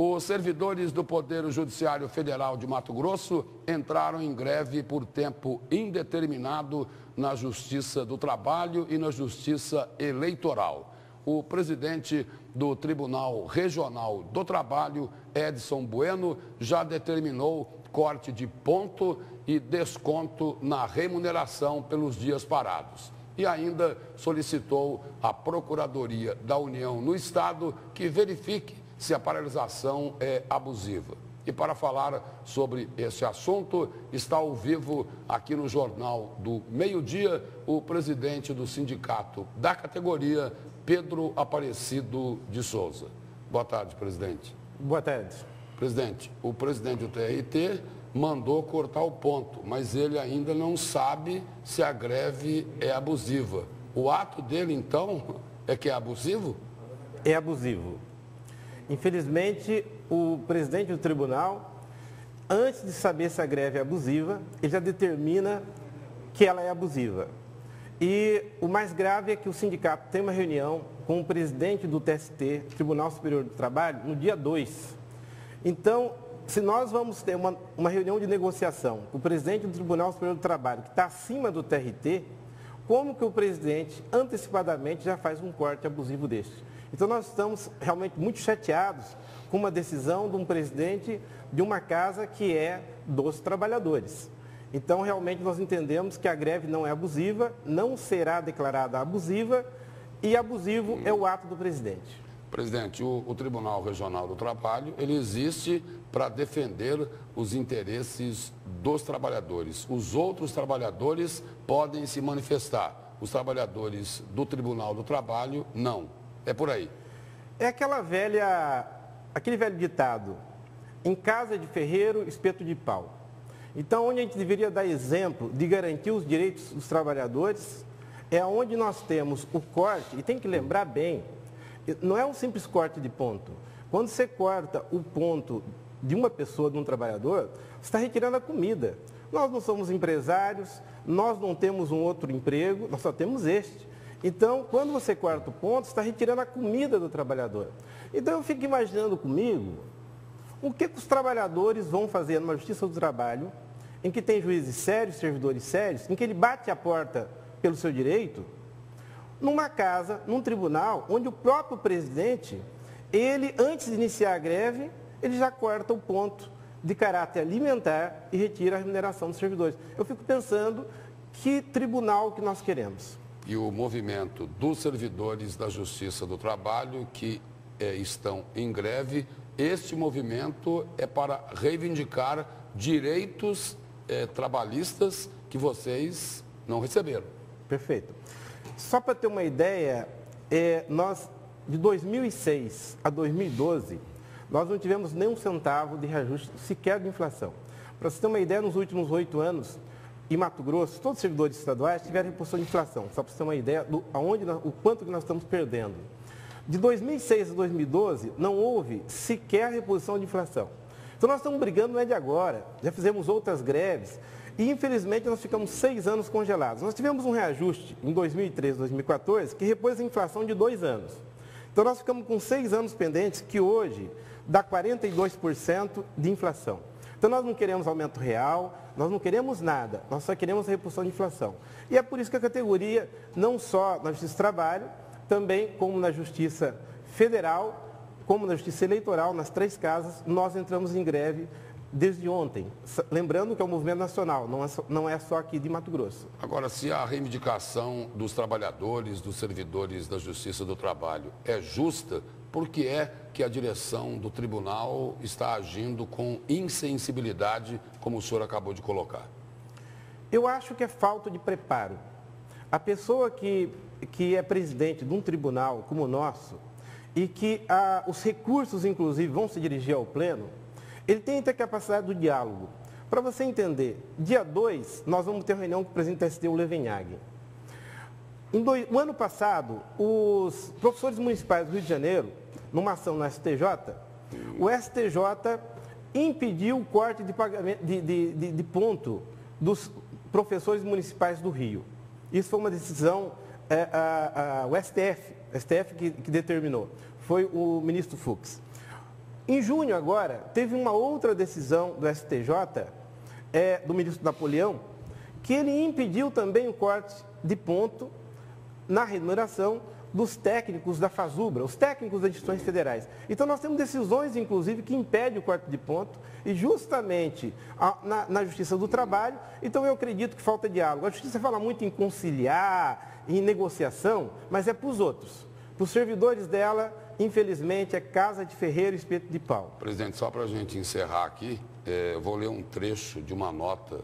Os servidores do Poder Judiciário Federal de Mato Grosso entraram em greve por tempo indeterminado na Justiça do Trabalho e na Justiça Eleitoral. O presidente do Tribunal Regional do Trabalho, Edson Bueno, já determinou corte de ponto e desconto na remuneração pelos dias parados. E ainda solicitou à Procuradoria da União no Estado que verifique se a paralisação é abusiva. E para falar sobre esse assunto, está ao vivo aqui no Jornal do Meio-Dia o presidente do sindicato da categoria, Pedro Aparecido de Souza. Boa tarde, presidente. Boa tarde. Presidente, o presidente do TRT mandou cortar o ponto, mas ele ainda não sabe se a greve é abusiva. O ato dele, então, é que é abusivo? É abusivo. Infelizmente, o presidente do tribunal, antes de saber se a greve é abusiva, ele já determina que ela é abusiva. E o mais grave é que o sindicato tem uma reunião com o presidente do TST, Tribunal Superior do Trabalho, no dia 2. Então, se nós vamos ter uma reunião de negociação com o presidente do Tribunal Superior do Trabalho, que está acima do TRT, como que o presidente antecipadamente já faz um corte abusivo deste? Então, nós estamos realmente muito chateados com uma decisão de um presidente de uma casa que é dos trabalhadores. Então, realmente, nós entendemos que a greve não é abusiva, não será declarada abusiva e abusivo é o ato do presidente. Presidente, o Tribunal Regional do Trabalho, ele existe para defender os interesses dos trabalhadores. Os outros trabalhadores podem se manifestar. Os trabalhadores do Tribunal do Trabalho, não. É por aí. É aquele velho ditado, em casa de ferreiro, espeto de pau. Então, onde a gente deveria dar exemplo de garantir os direitos dos trabalhadores, é onde nós temos o corte, e tem que lembrar bem, não é um simples corte de ponto. Quando você corta o ponto de uma pessoa, de um trabalhador, você está retirando a comida. Nós não somos empresários, nós não temos um outro emprego, nós só temos este. Então, quando você corta o ponto, você está retirando a comida do trabalhador. Então, eu fico imaginando comigo o que os trabalhadores vão fazer numa justiça do trabalho, em que tem juízes sérios, servidores sérios, em que ele bate a porta pelo seu direito, numa casa, num tribunal, onde o próprio presidente, ele, antes de iniciar a greve, ele já corta o ponto de caráter alimentar e retira a remuneração dos servidores. Eu fico pensando que tribunal que nós queremos. E o movimento dos servidores da Justiça do Trabalho que estão em greve, este movimento é para reivindicar direitos trabalhistas que vocês não receberam. Perfeito. Só para ter uma ideia, nós, de 2006 a 2012, nós não tivemos nem um centavo de reajuste sequer de inflação. Para você ter uma ideia, nos últimos 8 anos, em Mato Grosso, todos os servidores estaduais tiveram reposição de inflação. Só para você ter uma ideia o quanto que nós estamos perdendo. De 2006 a 2012, não houve sequer reposição de inflação. Então, nós estamos brigando não é de agora. Já fizemos outras greves e, infelizmente, nós ficamos 6 anos congelados. Nós tivemos um reajuste em 2013, 2014, que repôs a inflação de 2 anos. Então, nós ficamos com 6 anos pendentes, que hoje dá 42% de inflação. Então, nós não queremos aumento real, nós não queremos nada, nós só queremos a reposição de inflação. E é por isso que a categoria, não só na Justiça do Trabalho, também como na Justiça Federal, como na Justiça Eleitoral, nas 3 casas, nós entramos em greve desde ontem. Lembrando que é um movimento nacional, não é só aqui de Mato Grosso. Agora, se a reivindicação dos trabalhadores, dos servidores da Justiça do Trabalho é justa, por que é que a direção do tribunal está agindo com insensibilidade, como o senhor acabou de colocar? Eu acho que é falta de preparo. A pessoa que é presidente de um tribunal como o nosso, e que os recursos, inclusive, vão se dirigir ao pleno, ele tem que ter capacidade do diálogo. Para você entender, dia 2, nós vamos ter reunião com o presidente do TST, o Levenhag. No ano passado, os professores municipais do Rio de Janeiro, numa ação no STJ, o STJ impediu o corte de pagamento de ponto dos professores municipais do Rio. Isso foi uma decisão, o STF que determinou, foi o ministro Fux. Em junho agora, teve uma outra decisão do STJ, do ministro Napoleão, que ele impediu também o corte de ponto na remuneração dos técnicos da FASUBRA, os técnicos das instituições federais. Então, nós temos decisões, inclusive, que impedem o corte de ponto, e justamente na Justiça do Trabalho. Então, eu acredito que falta diálogo. A Justiça fala muito em conciliar, em negociação, mas é para os outros. Para os servidores dela, infelizmente, é casa de ferreiro e espeto de pau. Presidente, só para a gente encerrar aqui, eu vou ler um trecho de uma nota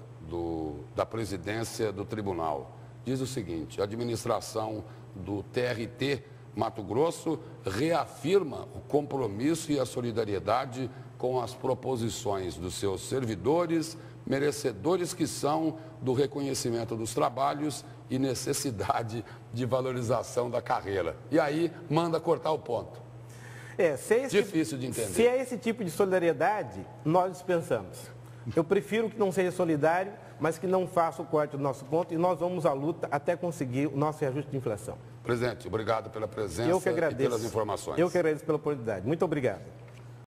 da presidência do tribunal. Diz o seguinte: a administração do TRT Mato Grosso reafirma o compromisso e a solidariedade com as proposições dos seus servidores, merecedores que são do reconhecimento dos trabalhos e necessidade de valorização da carreira. E aí manda cortar o ponto. Difícil de entender. Se é esse tipo de solidariedade, nós dispensamos. Eu prefiro que não seja solidário, mas que não faça o corte do nosso ponto, e nós vamos à luta até conseguir o nosso reajuste de inflação. Presidente, obrigado pela presença e pelas informações. Eu que agradeço pela oportunidade. Muito obrigado.